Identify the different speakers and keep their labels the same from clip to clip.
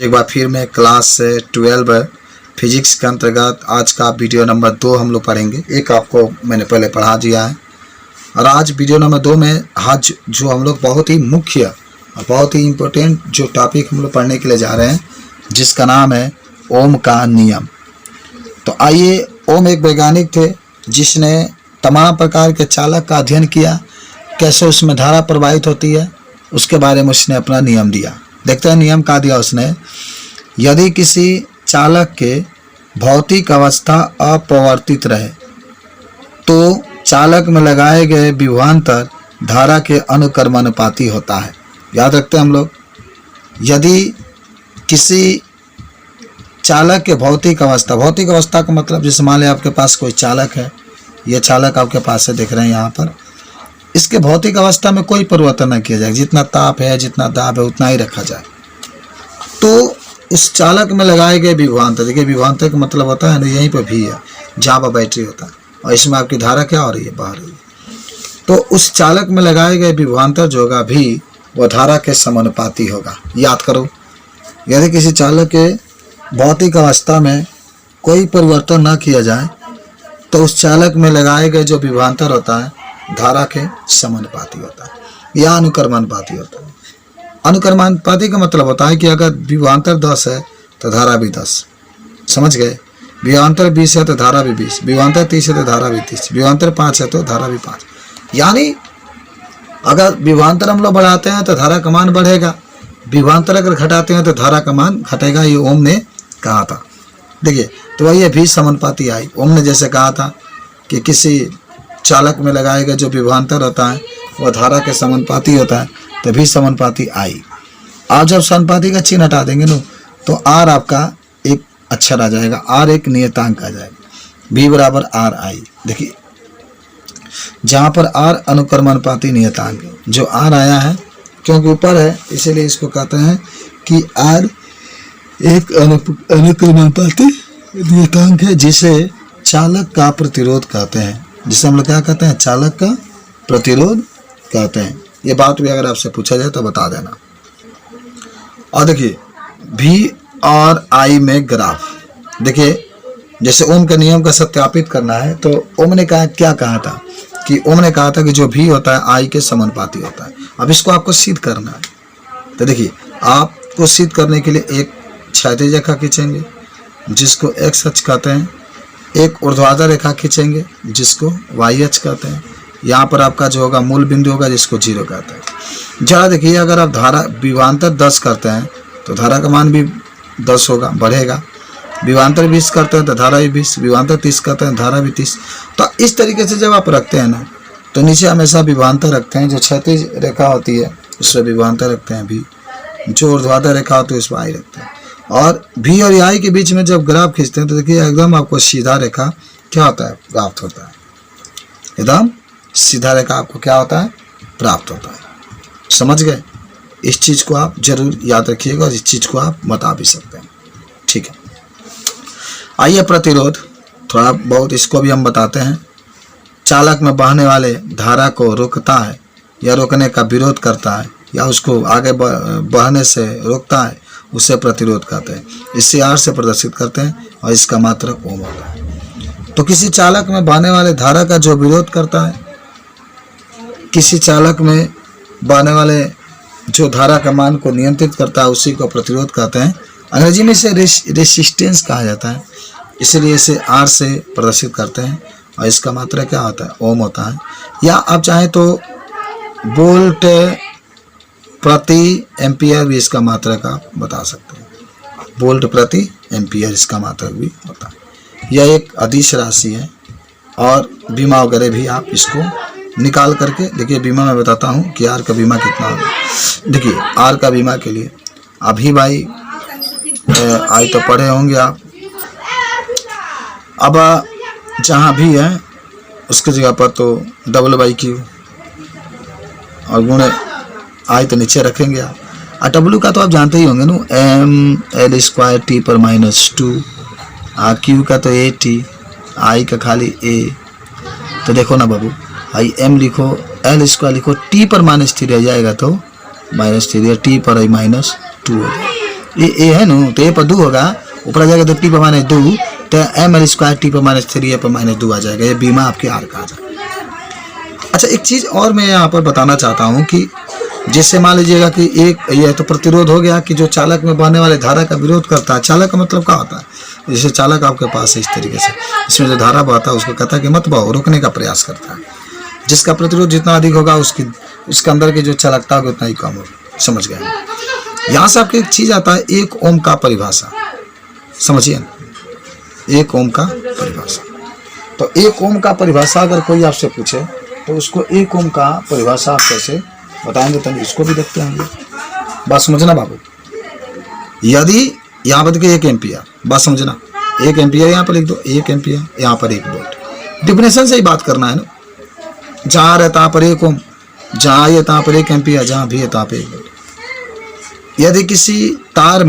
Speaker 1: एक बार फिर मैं क्लास 12 फिजिक्स के अंतर्गत आज का वीडियो नंबर 2 हम लोग पढ़ेंगे। एक आपको मैंने पहले पढ़ा दिया है और आज वीडियो नंबर 2 में आज जो हम लोग बहुत ही मुख्य और बहुत ही इम्पोर्टेंट जो टॉपिक हम लोग पढ़ने के लिए जा रहे हैं, जिसका नाम है ओम का नियम। तो आइए, ओम एक वैज्ञानिक थे जिसने तमाम प्रकार के चालक का अध्ययन किया, कैसे उसमें धारा प्रवाहित होती है, उसके बारे में उसने अपना नियम दिया। देखते हैं नियम का दिया उसने। यदि किसी चालक के भौतिक अवस्था अपरिवर्तित रहे तो चालक में लगाए गए विभवांतर धारा के अनुक्रमानुपाती होता है। याद रखते हैं हम लोग, यदि किसी चालक के भौतिक अवस्था का मतलब, जैसे मान लें आपके पास कोई चालक है, यह चालक आपके पास से देख रहे हैं यहाँ पर, इसके भौतिक अवस्था में कोई परिवर्तन न किया जाए, जितना ताप है जितना दाब है उतना ही रखा जाए। तो उस चालक में लगाए गए विभवांतर, देखिए विभवांतर का मतलब होता है ना, यहीं पर भी है जहाँ पर बैटरी होता है, और इसमें आपकी धारा क्या हो रही है, बह रही है। तो उस चालक में लगाए गए विभवांतर जो होगा भी वह धारा के समानुपाती होगा। याद करो, यदि किसी चालक के भौतिक अवस्था में कोई परिवर्तन न किया जाए तो उस चालक में लगाए गए जो विभवांतर होता है धारा के समानुपाती होता है या अनुक्रमानुपाती होता है। अनुक्रमानुपाती का मतलब होता है कि अगर विभवांतर 10 है तो धारा भी 10, समझ गए। विभवांतर 20 है तो धारा भी 20, विभवांतर 30 है तो धारा भी 30, विभवांतर 5 है तो धारा भी 5। यानी अगर विभवांतर हम लोग बढ़ाते हैं तो धारा का मान बढ़ेगा, विभवांतर अगर घटाते हैं तो धारा का मान घटेगा। ये ओम ने कहा था। देखिए, तो वही भी समानुपाती आई। ओम ने जैसे कहा था कि किसी चालक में लगाए गए जो विभवांतर होता है वह धारा के समानुपाती होता है, तो भी समानुपाती आई। आप जब समानुपाती का चिन्ह हटा देंगे ना तो आर आपका एक अक्षर आ जाएगा, आर एक नियतांक आ जाएगा, बी बराबर आर आई। देखिए, जहाँ पर आर अनुक्रमानुपाती नियतांक है, जो आर आया है क्योंकि ऊपर है इसीलिए इसको कहते हैं कि आर एक अनुक्रमानुपाती नियतांक है, जिसे चालक का प्रतिरोध कहते हैं, जिसे हम लोग क्या कहते हैं, चालक का प्रतिरोध कहते हैं। ये बात भी अगर आपसे पूछा जाए तो बता देना। और देखिए भी और आई में ग्राफ, देखिए जैसे ओम के नियम का सत्यापित करना है तो ओम ने कहा, क्या कहा था कि ओम ने कहा था कि जो भी होता है आई के समानुपाती होता है। अब इसको आपको सिद्ध करना है। तो देखिए, आपको सिद्ध करने के लिए एक क्षैतिज रेखा खींचेंगे जिसको एक्स अक्ष कहते हैं, एक ऊर्ध्वाधर रेखा खींचेंगे जिसको वाई अक्ष कहते हैं। यहाँ पर आपका जो होगा मूल बिंदु होगा जिसको 0 कहते हैं। जरा देखिए, अगर आप धारा विभवांतर 10 करते हैं तो धारा का मान भी 10 होगा, बढ़ेगा। विभवांतर 20 करते हैं तो धारा भी 20, विभवांतर 30 करते हैं धारा भी 30। तो इस तरीके से जब आप रखते हैं ना तो नीचे हमेशा विभवांतर रखते हैं, जो क्षैतिज रेखा होती है उसमें विभवांतर रखते हैं भी, जो ऊर्ध्वाधर रेखा होती है उसमें आई रखते हैं। और भी और आई के बीच में जब ग्राफ खींचते हैं तो देखिए एकदम आपको सीधा रेखा क्या होता है, प्राप्त होता है। एकदम सीधा रेखा आपको क्या होता है, प्राप्त होता है। समझ गए? इस चीज़ को आप जरूर याद रखिएगा और इस चीज़ को आप बता भी सकते हैं। ठीक है, आइए प्रतिरोध थोड़ा बहुत इसको भी हम बताते हैं। चालक में बहने वाले धारा को रोकता है या रोकने का विरोध करता है या उसको आगे बहने से रोकता है, उसे प्रतिरोध कहते हैं। इसे आर से प्रदर्शित करते हैं और इसका मात्रक ओम होता है। तो किसी चालक में बहने वाले धारा का जो विरोध करता है, किसी चालक में बहने वाले जो धारा का मान को नियंत्रित करता है, उसी को प्रतिरोध कहते हैं। अंग्रेजी में इसे रेसिस्टेंस कहा जाता है, इसलिए इसे आर से प्रदर्शित करते हैं और इसका मात्रक क्या होता है, ओम होता है। या आप चाहें तो वोल्ट प्रति एम्पियर भी इसका मात्रक आप बता सकते हैं। वोल्ट प्रति एम्पियर इसका मात्रक भी होता है। यह एक अदिश राशि है और बीमा वगैरह भी आप इसको निकाल करके देखिए। बीमा मैं बताता हूँ कि आर का बीमा कितना होगा। देखिए, आर का बीमा के लिए अभी भाई आई तो पढ़े होंगे आप। अब जहाँ भी है उसकी जगह पर तो W/Q और गुणे आई तो नीचे रखेंगे आप। और W का तो आप जानते ही होंगे ना, mL² T/-2। Q का तो AT, आई का खाली A। तो देखो ना बाबू, आई m लिखो, L² लिखो, T पर -3 रह जाएगा तो -3 या T पर -2 हो जाएगा। ये है नो, तो ये पर 2 होगा, ऊपर आ जाएगा तो टी पर माइनस 2, तो ml स्क्वायर टी पर माइनस 3 पर माइनस 2 आ जाएगा। ये बीमा आपके आर का आ जाएगा। अच्छा, एक चीज़ और मैं यहाँ पर बताना चाहता हूँ कि जैसे मान लीजिएगा कि एक ये तो प्रतिरोध हो गया कि जो चालक में बहने वाले धारा का विरोध करता है। चालक का मतलब क्या होता है? जैसे चालक आपके पास है इस तरीके से, इसमें जो धारा बहता है उसको कहता है कि मत बहो, रोकने का प्रयास करता है। जिसका प्रतिरोध जितना अधिक होगा उसके अंदर की जो चालकता होगी उतना ही कम होगी। समझ गए? यहाँ से आपको एक चीज़ आता है, 1 ओम का परिभाषा, समझिए ना, 1 ओम का परिभाषा। तो 1 ओम का परिभाषा अगर कोई आपसे पूछे तो उसको 1 ओम का परिभाषा आप कैसे बताएंगे, तो इसको भी देखते हैं। बात समझना बाबू, यदि यहाँ पर देखिए 1 एम्पियर, बात समझना, 1 एम्पियर यहाँ पर लिख दो, 1 एम्पियर यहाँ पर 1 वोल्ट। डिफिनेशन से ही बात करना है ना, जहाँ रहता है पर 1 ओम, जहाँ ये तहाँ पर 1 एम्पियर, जहाँ भी है तहाँ पर 1 वोल्ट। यदि किसी तार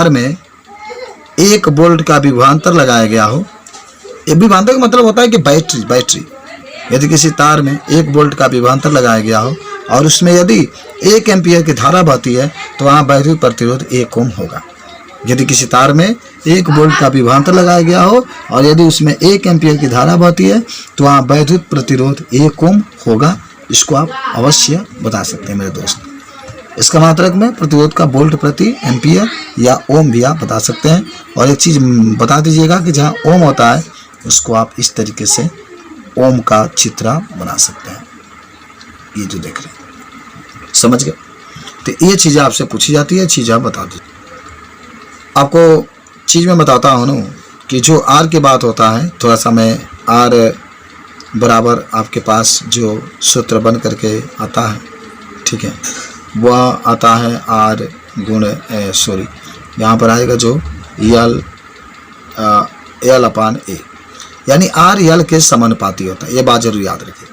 Speaker 1: में 1 वोल्ट का विभवांतर लगाया गया हो, ये विभवांतर का मतलब होता है कि बैटरी। यदि किसी तार में 1 वोल्ट का विभवांतर लगाया गया हो और उसमें यदि 1 एम्पियर की धारा बहती है तो वहाँ वैद्युत प्रतिरोध 1 ओम होगा। यदि किसी तार में 1 वोल्ट का विभवांतर लगाया गया हो और यदि उसमें 1 एम्पियर की धारा बहती है तो वहाँ वैद्युत प्रतिरोध 1 ओम होगा। इसको आप अवश्य बता सकते हैं मेरे दोस्त। इसका मात्रक में प्रतिरोध का वोल्ट प्रति एम्पियर या ओम भी आप बता सकते हैं। और एक चीज़ बता दीजिएगा कि जहाँ ओम होता है उसको आप इस तरीके से ओम का चित्र बना सकते हैं, ये जो देख रहे हैं। समझ गए? तो ये चीज़ें आपसे पूछी जाती है, चीज़ आप बता दीजिए। आपको चीज़ में बताता हूँ ना कि जो आर की बात होता है, थोड़ा सा मैं आर बराबर आपके पास जो सूत्र बन करके आता है, ठीक है, वह आता है आर गुण यहाँ पर आएगा जो एल अपान ए, यानी आर एल के समानुपाती होता है। ये बात जरूर याद रखिए।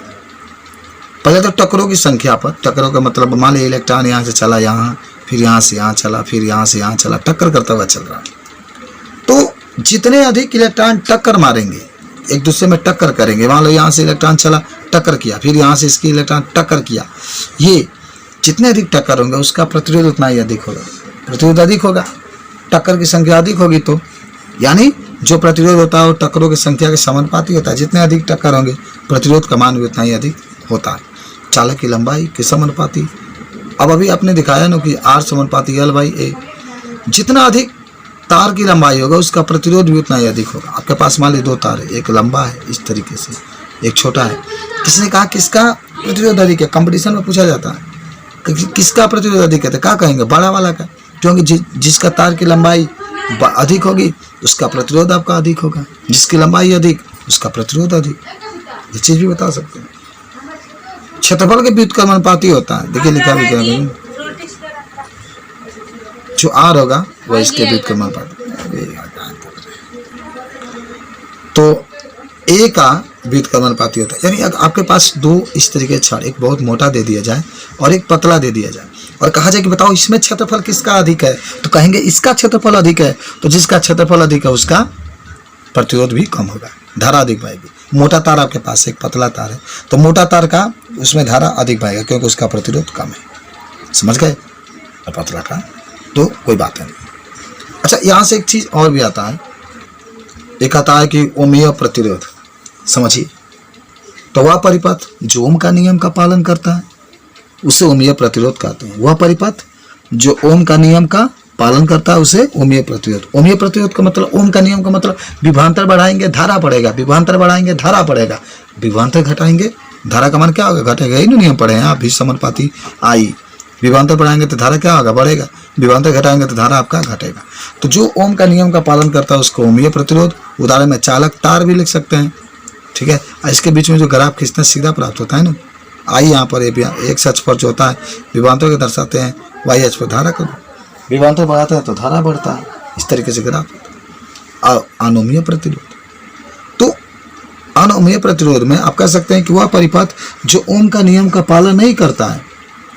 Speaker 1: पहले तो टक्करों की संख्या पर, टक्करों का मतलब मान लीजिए इलेक्ट्रॉन यहाँ से चला यहाँ, फिर यहाँ से यहाँ चला, फिर यहाँ से यहाँ चला, टक्कर करता हुआ चल रहा है। तो जितने अधिक इलेक्ट्रॉन टक्कर मारेंगे, एक दूसरे में टक्कर करेंगे, मान लो यहाँ से इलेक्ट्रॉन चला, टक्कर किया, फिर यहाँ से इसकी इलेक्ट्रॉन टक्कर किया, ये जितने अधिक टक्कर होंगे उसका प्रतिरोध उतना ही अधिक होगा। प्रतिरोध अधिक होगा, टक्कर की संख्या अधिक होगी, तो यानी जो प्रतिरोध होता है वो टक्करों की संख्या के समानुपाती होता है। जितने अधिक टक्कर होंगे प्रतिरोध का मान भी उतना ही अधिक होता है। चालक की लंबाई के समानुपाती। अब अभी आपने दिखाया ना कि आर समानुपाती एल बाई ए। जितना अधिक तार की लंबाई होगा उसका प्रतिरोध भी उतना ही अधिक होगा। आपके पास मान लीजिए 2 तार है, एक लंबा है इस तरीके से, एक छोटा है। किसने कहा किसका प्रतिरोध अधिक है? कंपटीशन में पूछा जाता है किसका प्रतिरोध अधिक है, तो क्या कहेंगे? बड़ा वाला का, क्योंकि जिसका तार की लंबाई अधिक होगी उसका प्रतिरोध आपका अधिक होगा, जिसकी लंबाई अधिक उसका प्रतिरोध अधिक। ये चीज भी बता सकते हैं। क्षेत्रफल के व्युत्क्रमानुपाती होता है, देखिए लिखा भी क्या, जो आर होगा वह इसके व्युत्क्रमानुपाती। तो ए का व्युत्क्रमानुपाती होता है, यानी आपके पास 2 इस तरीके छड़, एक बहुत मोटा दे दिया जाए और एक पतला दे दिया जाए और कहा जाए कि बताओ इसमें क्षेत्रफल किसका अधिक है, तो कहेंगे इसका क्षेत्रफल अधिक है। तो जिसका क्षेत्रफल अधिक है उसका प्रतिरोध भी कम होगा, धारा अधिक बहेगी। मोटा तार आपके पास एक पतला तार है तो मोटा तार का उसमें धारा अधिक बहेगा क्योंकि उसका प्रतिरोध कम है। समझ गए? और पतला का तो कोई बात नहीं। अच्छा, यहाँ से एक चीज और भी आता है, एक आता है कि ओमीय प्रतिरोध। समझिए, तो वह परिपथ जो ओम का नियम का पालन करता है उसे ओमीय प्रतिरोध कहते हैं। वह परिपथ जो ओम का नियम का पालन करता है उसे ओमीय प्रतिरोध। ओमीय प्रतिरोध का मतलब, ओम का नियम का मतलब विभवांतर बढ़ाएंगे धारा बढ़ेगा, विभवांतर बढ़ाएंगे धारा बढ़ेगा, विभवांतर घटाएंगे धारा का मान क्या होगा? घटेगा। यही नियम पढ़े हैं आप भी, समानुपाती आई। विभवांतर बढ़ाएंगे तो धारा क्या होगा? बढ़ेगा। विभवांतर घटाएंगे तो धारा आपका घटेगा। तो जो ओम का नियम का पालन करता है उसको ओमीय प्रतिरोध। उदाहरण में चालक तार भी लिख सकते हैं, ठीक है। इसके बीच में जो ग्राफ खींचना सीधा प्राप्त होता है ना, आई यहाँ पर एक अक्ष पर जो होता है विभवांतर को दर्शाते हैं, वाई अक्ष पर धारा को। विभवांतर बढ़ाते हैं तो धारा बढ़ता है, इस तरीके से ग्राफ होता है। अनोमीय प्रतिरोध, तो अनोमीय प्रतिरोध में आप कह सकते हैं कि वह परिपथ जो ओम का नियम का पालन नहीं करता है,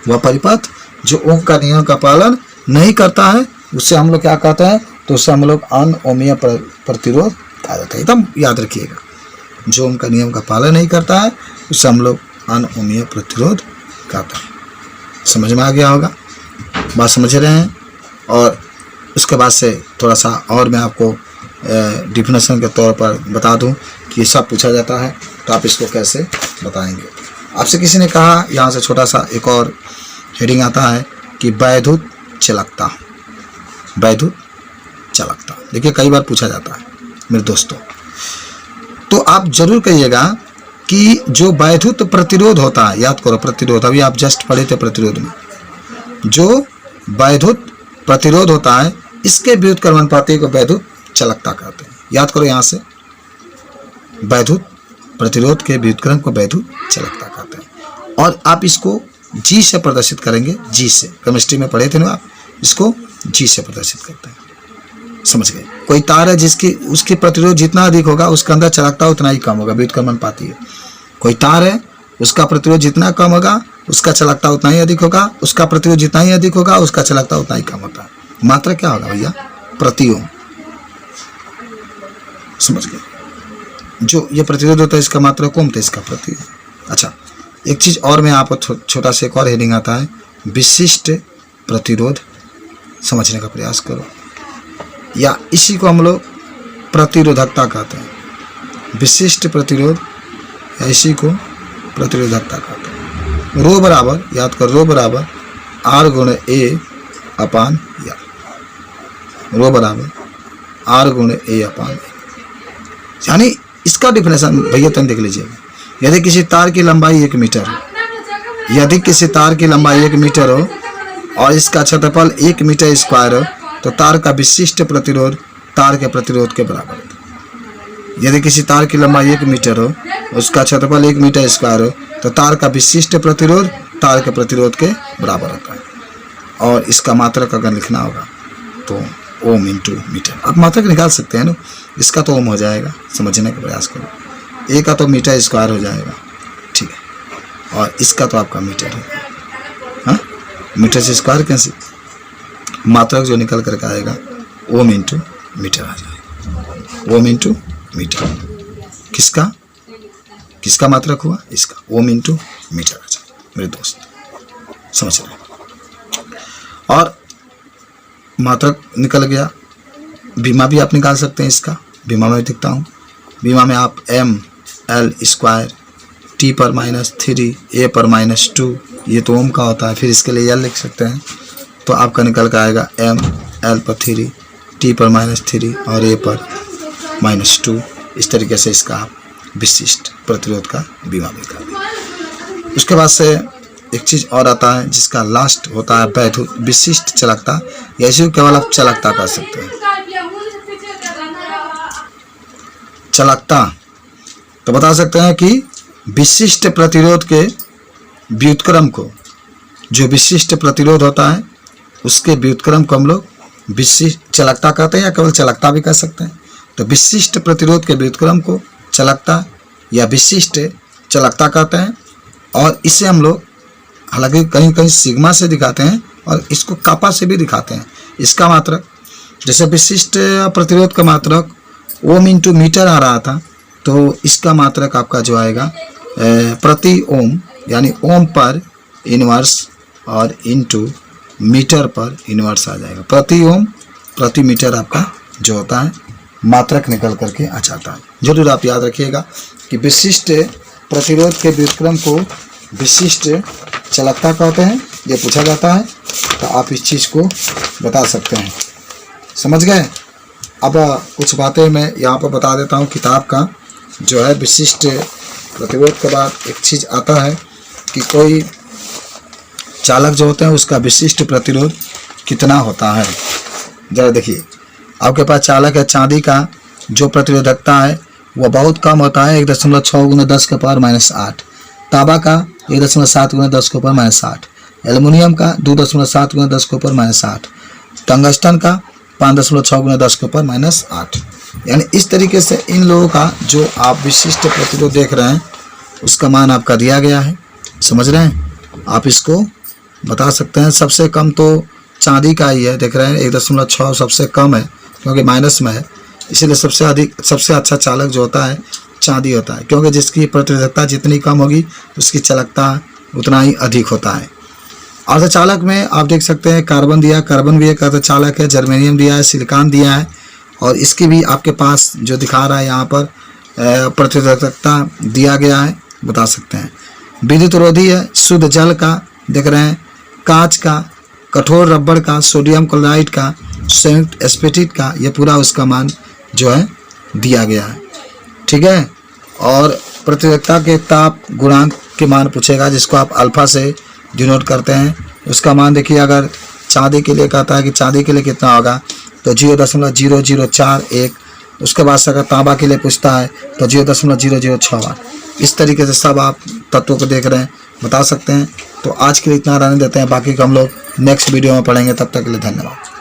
Speaker 1: वह परिपथ जो ओम का नियम का पालन नहीं करता है उससे हम लोग क्या कहते हैं? तो उससे हम लोग अनओमीय प्रतिरोध कहा जाता है। एकदम याद रखिएगा, जो ओम का नियम का पालन नहीं करता है उससे हम लोग अनओमीय प्रतिरोध कहते हैं। समझ में आ गया होगा? बात समझ रहे हैं। और उसके बाद से थोड़ा सा और मैं आपको डिफिनेशन के तौर पर बता दूं कि ये सब पूछा जाता है तो आप इसको कैसे बताएंगे। आपसे किसी ने कहा, यहाँ से छोटा सा एक और हेडिंग आता है कि वैद्युत चालकता, वैद्युत चालकता। देखिए कई बार पूछा जाता है मेरे दोस्तों, तो आप जरूर कहिएगा कि जो वैद्युत प्रतिरोध होता है, याद करो प्रतिरोध, अभी आप जस्ट पढ़े थे प्रतिरोध में, जो वैद्युत प्रतिरोध होता है इसके व्युत्क्रमानुपाती को वैद्युत चालकता कहते हैं। याद करो यहाँ से, वैद्युत प्रतिरोध के व्युत्क्रम को वैद्युत चालकता कहते हैं। और आप इसको जी से प्रदर्शित करेंगे, जी से, केमिस्ट्री में पढ़े थे ना आप, इसको जी से प्रदर्शित करते हैं। समझ गए। कोई तार है जिसकी उसकी प्रतिरोध जितना अधिक होगा उसके अंदर चालकता उतना ही कम होगा, व्युत्क्रमानुपाती है। कोई तार है उसका प्रतिरोध जितना कम होगा उसका चालकता उतना ही अधिक होगा, उसका प्रतिरोध जितना ही अधिक होगा उसका चालकता उतना ही कम होता है। मात्रा क्या होगा भैया? प्रति ओम। समझ गए। जो ये प्रतिरोध होता है इसका मात्रा कम तो इसका प्रति ओम। अच्छा, एक चीज और मैं आपको छोटा सा एक और हेडिंग आता है, विशिष्ट प्रतिरोध। समझने का प्रयास करो, या इसी को हम लोग प्रतिरोधकता कहते हैं। विशिष्ट प्रतिरोध या इसी को प्रतिरोधकता कहते हैं। रो बराबर, याद कर, रो बराबर आर गुणे ए अपान या, रो बराबर आर गुणे ए अपान ए। यानी इसका डिफिनेशन भैया तुम देख लीजिएगा। यदि किसी तार की लंबाई 1 मीटर हो, यदि किसी तार की लंबाई 1 मीटर हो और इसका क्षेत्रफल 1 मीटर स्क्वायर हो तो तार का विशिष्ट प्रतिरोध तार के प्रतिरोध के बराबर है। यदि किसी तार की लंबाई 1 मीटर हो, उसका क्षेत्रफल 1 मीटर स्क्वायर हो तो तार का विशिष्ट प्रतिरोध तार के प्रतिरोध के बराबर होता है। और इसका मात्रक अगर लिखना होगा तो ओम इंटू मीटर। आप मात्रक निकाल सकते हैं ना, इसका तो ओम हो जाएगा, समझने का प्रयास करो। ए का तो मीटर स्क्वायर हो जाएगा, ठीक है, और इसका तो आपका मीटर है। हाँ, मीटर से स्क्वायर कैसे, मात्रक जो निकल करके आएगा ओम इंटू मीटर आ जाएगा। ओम इंटू मीटर, किसका किसका मात्रक हुआ? इसका। ओम इंटू मीटर आ जाएगा मेरे दोस्त, समझ रहे। और मात्रक निकल गया, बीमा भी आप निकाल सकते हैं इसका। बीमा में दिखता हूँ, बीमा में आप एम एल स्क्वायर टी पर -3 ए पर -2, ये तो ओम का होता है, फिर इसके लिए एल लिख सकते हैं तो आपका निकल कर आएगा एम एल पर 3 टी पर -3 और ए पर -2। इस तरीके से इसका आप विशिष्ट प्रतिरोध का बीमा भी कर। उसके बाद से एक चीज़ और आता है जिसका लास्ट होता है वैद्युत विशिष्ट चालकता, या इसी को केवल आप चालकता कर सकते हैं। चालकता तो बता सकते हैं कि विशिष्ट प्रतिरोध के व्युत्क्रम को, जो विशिष्ट प्रतिरोध होता है उसके व्युत्क्रम को हम लोग विशिष्ट चालकता कहते हैं, या केवल चालकता भी कह सकते हैं। तो विशिष्ट प्रतिरोध के व्युत्क्रम को चालकता या विशिष्ट चालकता कहते हैं। और इसे हम लोग हालांकि कहीं कहीं सिग्मा से दिखाते हैं और इसको कापा से भी दिखाते हैं। इसका मात्रक, जैसे विशिष्ट प्रतिरोध का मात्रक ओम इंटू मीटर आ रहा था, तो इसका मात्रक आपका जो आएगा प्रति ओम, यानी ओम पर इनवर्स और इंटू मीटर पर इनवर्स आ जाएगा। प्रति ओम प्रति मीटर आपका जो होता है मात्रक निकल करके आ जाता है। जरूर आप याद रखिएगा कि विशिष्ट प्रतिरोध के व्युत्क्रम को विशिष्ट चालकता कहते हैं, ये पूछा जाता है तो आप इस चीज़ को बता सकते हैं। समझ गए। अब कुछ बातें मैं यहाँ पर बता देता हूँ किताब का जो है। विशिष्ट प्रतिरोध के बाद एक चीज़ आता है कि कोई चालक जो होते हैं उसका विशिष्ट प्रतिरोध कितना होता है। जरा देखिए, आपके पास चालक है, चांदी का जो प्रतिरोधकता है वह बहुत कम होता है, 1.6 × 10⁻⁸। तांबा का 1.7 × 10⁻⁸। एल्युमिनियम का 2.7 × 10⁻⁸। टंगस्टन का 5.6 × 10⁻⁸। यानी इस तरीके से इन लोगों का जो आप विशिष्ट प्रतिरोध देख रहे हैं उसका मान आपका दिया गया है। समझ रहे हैं। आप इसको बता सकते हैं। सबसे कम तो चांदी का ही है, देख रहे हैं 1.6 सबसे कम है क्योंकि माइनस में है, इसीलिए सबसे अधिक सबसे अच्छा चालक जो होता है चांदी होता है, क्योंकि जिसकी प्रतिरोधकता जितनी कम होगी उसकी चालकता उतना ही अधिक होता है। अर्धचालक में आप देख सकते हैं कार्बन दिया, कार्बन भी एक अर्धचालक है, जर्मेनियम दिया है, सिलिकॉन दिया है, और इसकी भी आपके पास जो दिखा रहा है यहाँ पर प्रतिरोधकता दिया गया है, बता सकते हैं। विद्युत रोधी है, शुद्ध जल का देख रहे हैं, कांच का, कठोर रबड़ का, सोडियम क्लोराइड का, संयुक्त एस्पेटिट का, ये पूरा उसका मान जो है दिया गया है। ठीक है, और प्रतिरोधकता के ताप गुणांक के मान पूछेगा, जिसको आप अल्फा से डिनोट करते हैं। उसका मान देखिए, अगर चांदी के लिए कहता है कि चांदी के लिए कितना होगा तो 0.0041। उसके बाद से अगर तांबा के लिए पूछता है तो 0.0061। इस तरीके से सब आप तत्वों को देख रहे हैं, बता सकते हैं। तो आज के लिए इतना रहने देते हैं, बाकी को हम लोग नेक्स्ट वीडियो में पढ़ेंगे। तब तक के लिए धन्यवाद।